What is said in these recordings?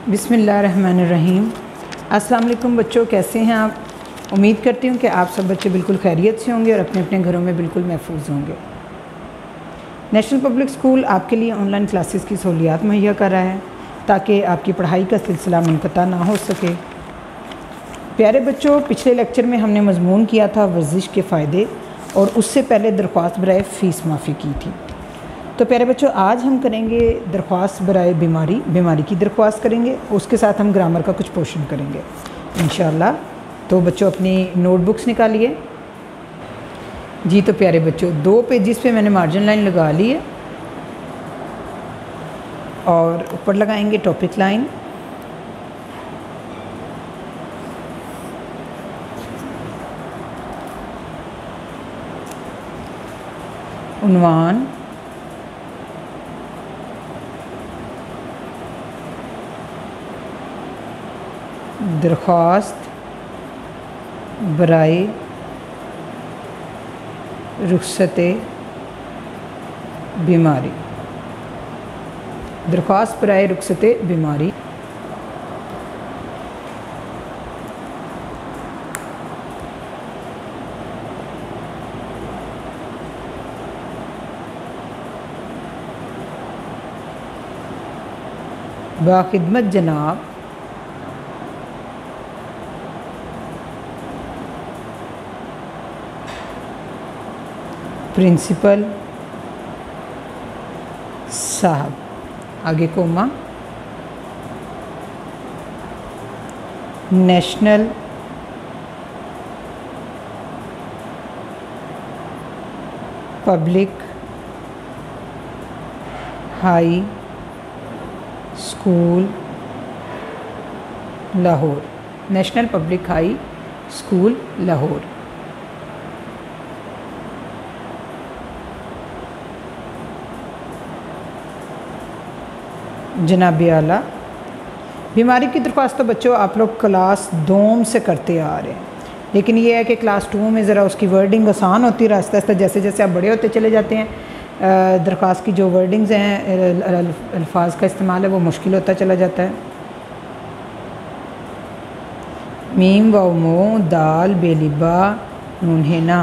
बिस्मिल्लाहिर्रहमानिर्रहीम। अस्सलाम वालेकुम बच्चों, कैसे हैं आप? उम्मीद करती हूँ कि आप सब बच्चे बिल्कुल खैरियत से होंगे और अपने अपने घरों में बिल्कुल महफूज होंगे। नेशनल पब्लिक स्कूल आपके लिए ऑनलाइन क्लासेस की सहूलियात मुहैया कर रहा है ताकि आपकी पढ़ाई का सिलसिला मुनक़ता ना हो सके। प्यारे बच्चों, पिछले लेक्चर में हमने मज़मून किया था वर्जिश के फ़ायदे और उससे पहले दरख्वास्त बराए फ़ीस माफ़ी की थी। तो प्यारे बच्चों, आज हम करेंगे दरख्वास्त बराए बीमारी की दरख्वास्त करेंगे। उसके साथ हम ग्रामर का कुछ पोर्शन करेंगे इंशाअल्लाह। तो बच्चों अपनी नोटबुक्स निकालिए जी। तो प्यारे बच्चों, 2 पेजेस पे मैंने मार्जिन लाइन लगा ली है और ऊपर लगाएंगे टॉपिक लाइन। उन्वान, दरख्वास्त बराए रुखसते बीमारी। दरख्वास्त बराए रुखसते बीमारी। बाखिदमत जनाब प्रिंसिपल साहब, आगे comma, national public high school Lahore. National public high school Lahore. जनाब आला, बीमारी की दरख्वास्त तो बच्चों आप लोग क्लास 2 से करते आ रहे हैं, लेकिन ये है कि क्लास 2 में ज़रा उसकी वर्डिंग आसान होती है। आस्ता आस्ता जैसे जैसे आप बड़े होते चले जाते हैं दरख्वास्त की जो वर्डिंग्स हैं, अल्फाज का इस्तेमाल है, वो मुश्किल होता चला जाता है। मीम वाव मो दाल बेलिबा नून है ना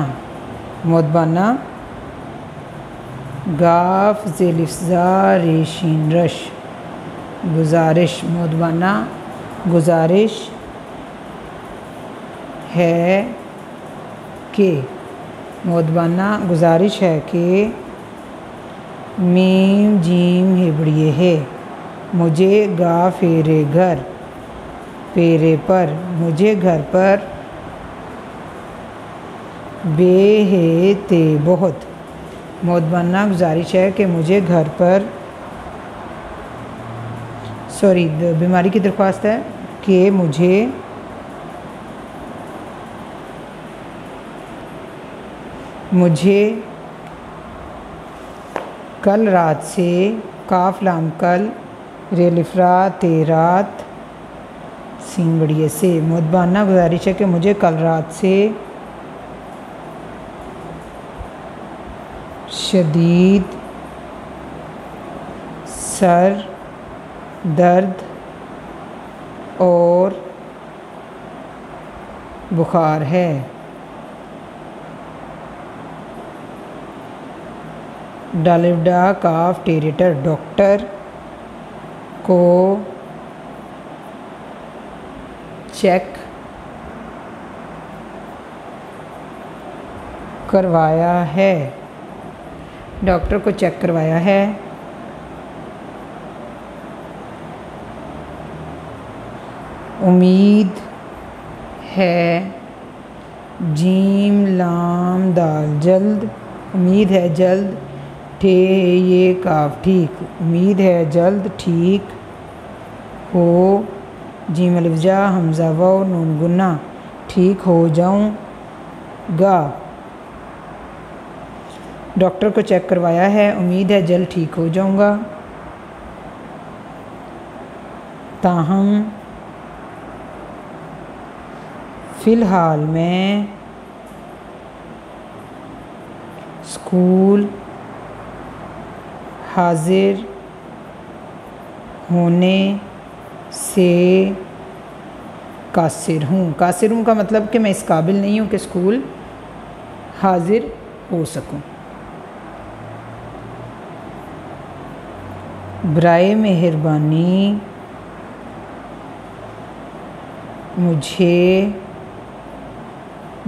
मोदबाना गाफ जेलिफ्जा रेशीन रश गुजारिश मोदबाना गुजारिश है कि मोदबाना गुजारिश है कि मीम जीम हिबड़िए है मुझे गा फेरे घर फेरे पर मुझे घर पर बे है ते बहुत। मोदबाना गुजारिश है कि मुझे घर पर बीमारी की दरख्वास्त है कि मुझे कल रात से काफ लाम कल रेलिफ्रा तेरात सीन बड़िए से। मोदबाना गुजारिश है कि मुझे कल रात से शदीद सर दर्द और बुखार है। डालिवडा काफ टेरेटर डॉक्टर को चेक करवाया है। डॉक्टर को चेक करवाया है। उम्मीद है जीम लाम दाल जल्द। उम्मीद है जल्द ठे ये काफ ठीक। उम्मीद है जल्द ठीक हो। जीम अलिफ्जा हमजा वाव नून गुन्ना ठीक हो जाऊँगा। डॉक्टर को चेक करवाया है। उम्मीद है जल्द ठीक हो जाऊँगा। ताहम फ़िलहाल मैं स्कूल हाजिर होने से कासिर हूँ। कासिर हूँ का मतलब कि मैं इस काबिल नहीं हूँ कि स्कूल हाजिर हो सकूँ। बराए मेहरबानी मुझे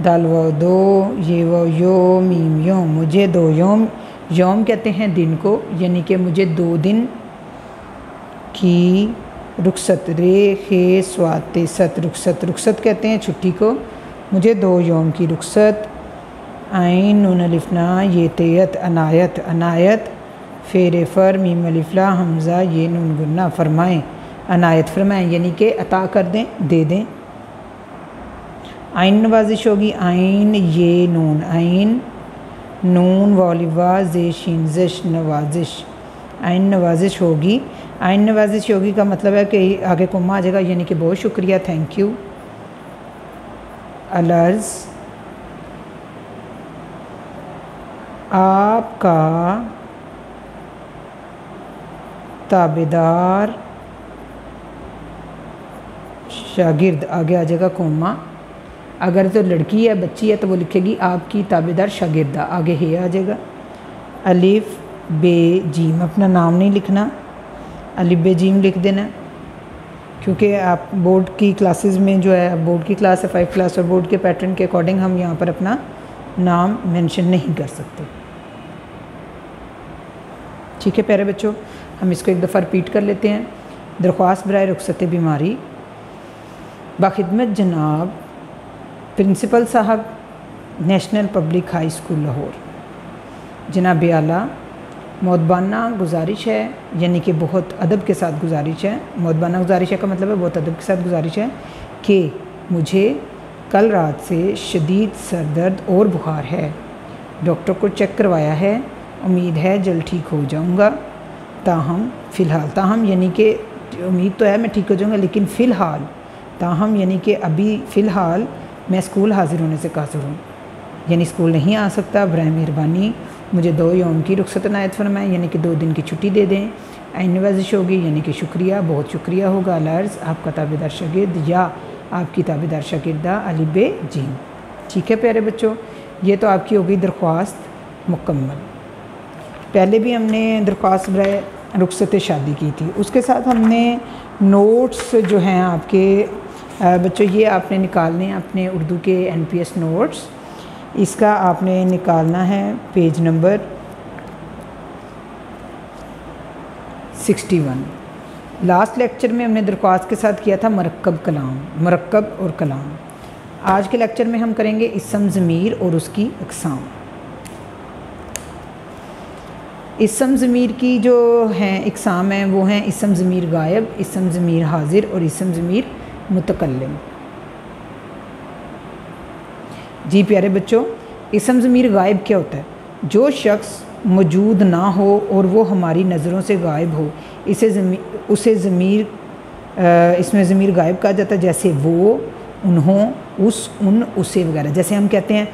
दाल व दो ये वो यो मीम योम, मुझे 2 योम, योम कहते हैं दिन को, यानी कि मुझे 2 दिन की रुखसत, रे खे स्वाते सत रुखसत, रुखसत कहते हैं छुट्टी को, मुझे 2 योम की रुखसत। आइन नून अलिफना ये तेयत अनायत, अनायत फेरे फर मीम अलिफला हमज़ा ये नून गुन्ना, फरमाएँ, अनायत फरमाएँ यानी कि अता कर दें, दे दें। आइन नवाजिश होगी, आइन ये नून, आइन नून वालिवा जे शीन ज़िश नवाजिश, आइन नवाजिश होगी। आइन नवाजिश होगी का मतलब है कि आगे कोमा आ जाएगा, यानी कि बहुत शुक्रिया, थैंक यू। अलर्ज़ आपका ताबेदार शागिर्द, आगे आ जाएगा कोमा। अगर तो लड़की है, बच्ची है, तो वो लिखेगी आपकी ताबेदार शागिर्दा, आगे हे आ जाएगा। अलिफ बे जीम, अपना नाम नहीं लिखना, अलिफ बे जीम लिख देना, क्योंकि आप बोर्ड की क्लासेस में जो है, बोर्ड की क्लास है 5 क्लास, और बोर्ड के पैटर्न के अकॉर्डिंग हम यहाँ पर अपना नाम मेंशन नहीं कर सकते। ठीक है प्यारे बच्चों, हम इसको एक दफ़ा रिपीट कर लेते हैं। दरख्वास्त बराए रुखसत बीमारी, बाखिदमत जनाब प्रिंसिपल साहब national public high school Lahore, जनाब आला मौदबाना गुजारिश है, यानी कि बहुत अदब के साथ गुजारिश है, मौदबाना गुजारिश है का मतलब है बहुत अदब के साथ गुजारिश है कि मुझे कल रात से शदीद सर दर्द और बुखार है, डॉक्टर को चेक करवाया है, उम्मीद है जल्द ठीक हो जाऊंगा, ताहम फ़िलहाल, ताहम यानी कि उम्मीद तो है मैं ठीक हो जाऊंगा, लेकिन फ़िलहाल, ताहम यानी कि अभी फ़िलहाल मैं स्कूल हाज़िर होने से कासिर हूँ, यानी स्कूल नहीं आ सकता, बराए मेहरबानी मुझे 2 यौम की रुखसत अनायत फरमाएँ, यानी कि 2 दिन की छुट्टी दे दें। आइन नवाजिश होगी, यानी कि शुक्रिया, बहुत शुक्रिया होगा। अलर्ज़ आपका ताबेदार शागिर्द या आपकी ताबेदार शागिर्दा, अलिफ बे जीम। ठीक है प्यारे बच्चों, ये तो आपकी हो गई दरख्वास्त मुकम्मल। पहले भी हमने दरख्वास्त बराए रुखसत शादी की थी, उसके साथ हमने नोट्स जो हैं आपके बच्चों, ये आपने निकालने हैं अपने उर्दू के NPS नोट्स। इसका आपने निकालना है पेज नंबर 61। लास्ट लेक्चर में हमने दरख्वास्त के साथ किया था मरक्कब कलाम, मरक्कब और कलाम। आज के लेक्चर में हम करेंगे इस्म ज़मीर और उसकी अक़साम। इस्म ज़मीर की जो हैं अक़साम हैं वो हैं इस्म ज़मीर गायब, इस्म ज़मीर हाजिर और इस्म ज़मीर मुतकल्लिम। जी प्यारे बच्चों, इस्म ज़मीर गायब क्या होता है? जो शख्स मौजूद ना हो और वो हमारी नज़रों से गायब हो, उसे ज़मीर इसमें ज़मीर गायब कहा जाता है। जैसे वो, उन्हों, उस, उन, उसे वगैरह। जैसे हम कहते हैं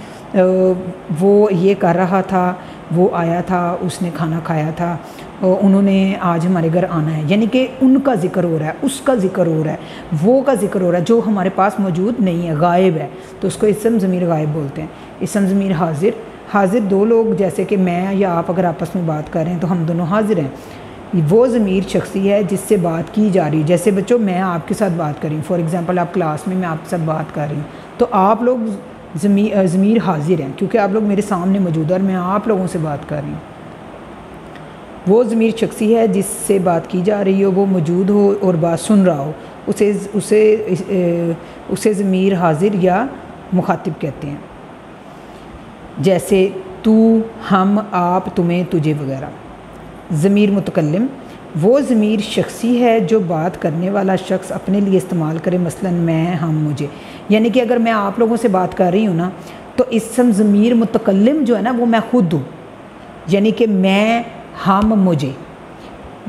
वो ये कर रहा था, वो आया था, उसने खाना खाया था, उन्होंने आज हमारे घर आना है, यानी कि उनका ज़िक्र हो रहा है, उसका ज़िक्र हो रहा है, वो का ज़िक्र हो रहा है जो हमारे पास मौजूद नहीं है, गायब है, तो उसको इस्म ज़मीर गायब बोलते हैं। इस्म ज़मीर हाजिर, हाजिर 2 लोग, जैसे कि मैं या आप अगर आपस में बात कर रहे हैं तो हम दोनों हाजिर हैं। वो ज़मीर शख्सी है जिससे बात की जा रही है। जैसे बच्चों मैं आपके साथ बात कर रही हूँ, फॉर एग्ज़ाम्पल आप क्लास में, मैं आपके साथ बात कर रही हूँ, तो आप लोग ज़मीर हाजिर हैं क्योंकि आप लोग मेरे सामने मौजूद है और मैं आप लोगों से बात कर रही हूँ। वो ज़मीर शख्सी है जिससे बात की जा रही हो, वो मौजूद हो और बात सुन रहा हो, उसे ज़मीर हाजिर या मुखातिब कहते हैं। जैसे तू, हम, आप, तुम्हें, तुझे वगैरह। ज़मीर मुतकल्लिम, वो ज़मीर शख्सी है जो बात करने वाला शख्स अपने लिए इस्तेमाल करे, मसलन मैं, हम, मुझे। यानी कि अगर मैं आप लोगों से बात कर रही हूँ ना, तो इस्म ज़मीर मुतकल्लिम जो है ना वो मैं खुद हूँ, यानी कि मैं, हम, मुझे।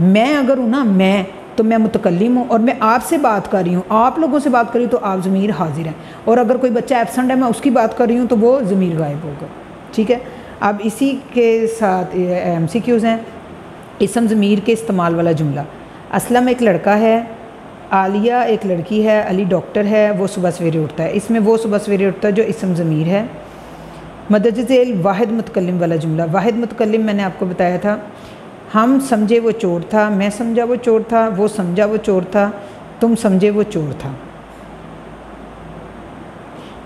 मैं अगर हूँ ना, मैं, तो मैं मुतकल्लिम हूँ और मैं आपसे बात कर रही हूँ, आप लोगों से बात कर रही हूँ, तो आप ज़मीर हाजिर हैं। और अगर कोई बच्चा एब्सेंट है, मैं उसकी बात कर रही हूँ, तो वो ज़मीर गायब होगा। ठीक है, अब इसी के साथ MCQs हैं। इस्म ज़मीर के इस्तेमाल वाला जुमला। असलम एक लड़का है, आलिया एक लड़की है, अली डॉक्टर है, वो सुबह सवेरे उठता है। इसमें वो सुबह सवेरे उठता है जो इसम ज़मीर है। मदद झेल वाहिद मुतकल्लिम वाला जुमला। वाहिद मुतकल्लिम मैंने आपको बताया था, हम समझे वो चोर था, मैं समझा वो चोर था, वो समझा वो चोर था, तुम समझे वो चोर था।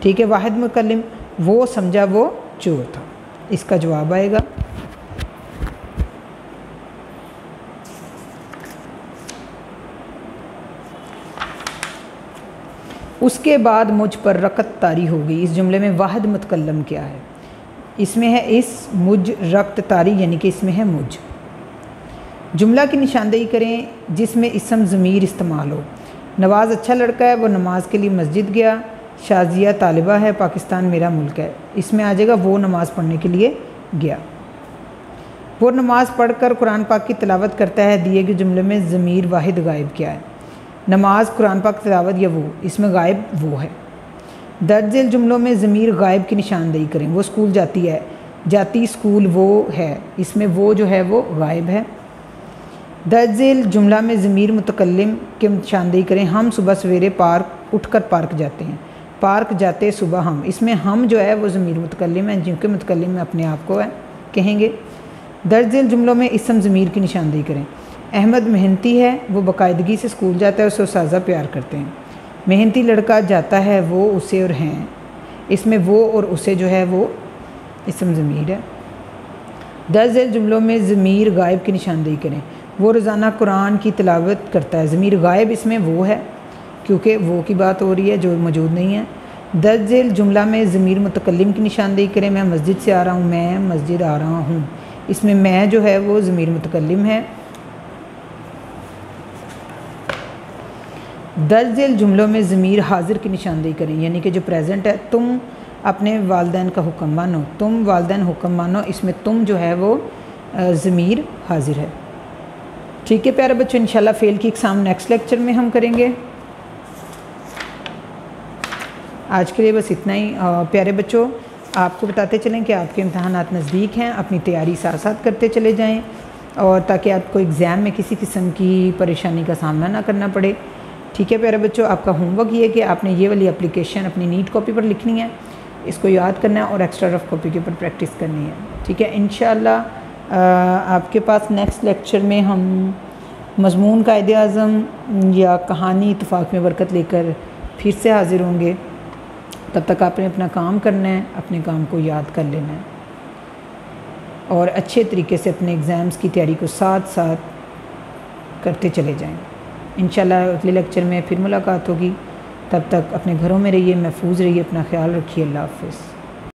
ठीक है, वाहिद मुतकल्लिम, वो समझा वो चोर था, इसका जवाब आएगा। उसके बाद मुझ पर रकत तारी हो गई। इस जुमले में वाहिद मुतकल्लम क्या है? इसमें है इस, मुझ, रकत तारी, यानी कि इसमें है मुझ। जुमला की निशानदेही करें जिसमें इसम ज़मीर इस्तेमाल हो। नवाज़ अच्छा लड़का है, वो नमाज के लिए मस्जिद गया। शाजिया तालिबा है, पाकिस्तान मेरा मुल्क है। इसमें आ जाएगा वो नमाज़ पढ़ने के लिए गया। वो नमाज़ पढ़कर कुरान पाक की तिलावत करता है। दिए गए जुमले में ज़मीर वाहिद गायब क्या है? नमाज, कुरान पाक तिलावत या वो, इसमें गायब वो है। दर्ज झेल जुमलों में ज़मीर गायब की निशानदेही करें। वो स्कूल जाती है, जाती स्कूल वो है, इसमें वो जो है वो गायब है। दर्ज झेल जुमला में ज़मीर मुतकल्लिम की निशानदेही करें। हम सुबह सवेरे उठकर पार्क जाते हैं। पार्क जाते सुबह हम, इसमें हम जो है वो ज़मीर मुतकल्लिम है, क्योंकि मुतकल्लिम में अपने आप को है कहेंगे। दर्ज झेल जुमलों में इसम ज़मीर की निशानदेही करें। अहमद मेहनती है, वो बाकायदगी से स्कूल जाता है, उसे उस्ताज़ा प्यार करते हैं। मेहनती लड़का जाता है, वो, उसे और हैं, इसमें वो और उसे जो है वो इसम ज़मीर है। दर्ज झेल जुमलों में ज़मीर गायब की निशानदेही करें। वो रोज़ाना कुरान की तिलावत करता है। ज़मीर गायब इसमें वो है, क्योंकि वो की बात हो रही है जो मौजूद नहीं है। दर्ज झेल जुमला में ज़मीर मुतकल्लिम की निशानदेही करें। मैं मस्जिद से आ रहा हूँ, मैं मस्जिद आ रहा हूँ, इसमें मैं जो है वो ज़मीर मुतकल्लिम है। दर्ज झेल जुमलों में ज़मीर हाजिर की निशानदेही करें, यानी कि जो प्रेजेंट है। तुम अपने वालिदैन का हुक्म मानो, तुम वालिदैन हुक्म मानो, इसमें तुम जो है वो ज़मीर हाजिर है। ठीक है प्यारे बच्चों, इंशाल्लाह फ़ेल की एग्ज़ाम नेक्स्ट लेक्चर में हम करेंगे। आज के लिए बस इतना ही। प्यारे बच्चों, आपको बताते चलें कि आपके इम्तहानात नज़दीक हैं, अपनी तैयारी साथ साथ करते चले जाएं, और ताकि आपको एग्ज़ाम में किसी किस्म की परेशानी का सामना ना करना पड़े। ठीक है प्यारे बच्चों, आपका होमवर्क ये है कि आपने ये वाली एप्लीकेशन अपनी नीट कॉपी पर लिखनी है, इसको याद करना है और एक्स्ट्रा रफ कॉपी के ऊपर प्रैक्टिस करनी है। ठीक है, इंशाल्लाह आपके पास नेक्स्ट लेक्चर में हम मज़मून कायदे आज़म या कहानी इत्तेफाक में बरकत लेकर फिर से हाज़िर होंगे। तब तक आपने अपना काम करना है, अपने काम को याद कर लेना है और अच्छे तरीके से अपने एग्ज़ाम्स की तैयारी को साथ साथ करते चले जाएं। इंशाल्लाह अगले लेक्चर में फिर मुलाकात होगी। तब तक अपने घरों में रहिए, महफूज रहिए, अपना ख्याल रखिए। अल्लाह हाफ़िज़।